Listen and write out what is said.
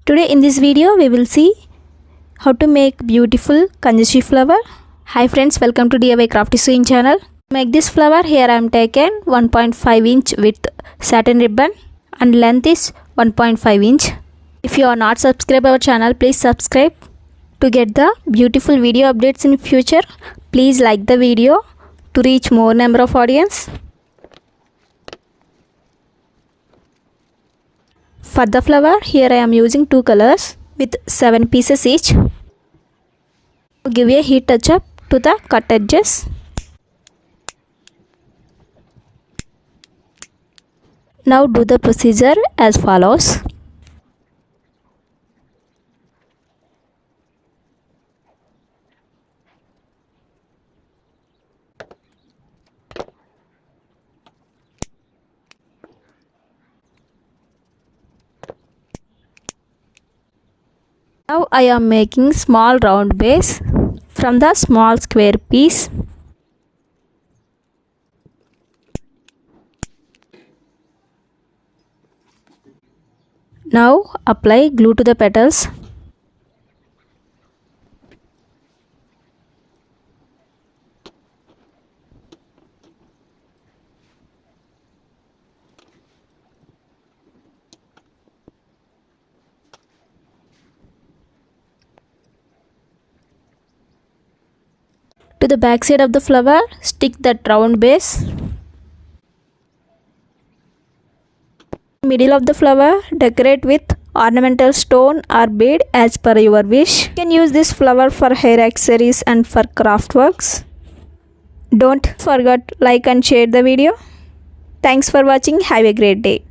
Today in this video we will see how to make beautiful kanzashi flower. Hi friends, welcome to DIY Crafty Sewing channel. To make this flower, here I am taken 1.5 inch width satin ribbon and length is 1.5 inch. If you are not subscribed our channel, please subscribe. To get the beautiful video updates in future, please like the video to reach more number of audience. For the flower, here I am using two colors with 7 pieces each. Give a heat touch up to the cut edges. Now do the procedure as follows. Now I am making small round base from the small square piece. Now apply glue to the petals. To the back side of the flower, stick that round base. Middle of the flower, decorate with ornamental stone or bead as per your wish. You can use this flower for hair accessories and for craft works. Don't forget like and share the video. Thanks for watching. Have a great day.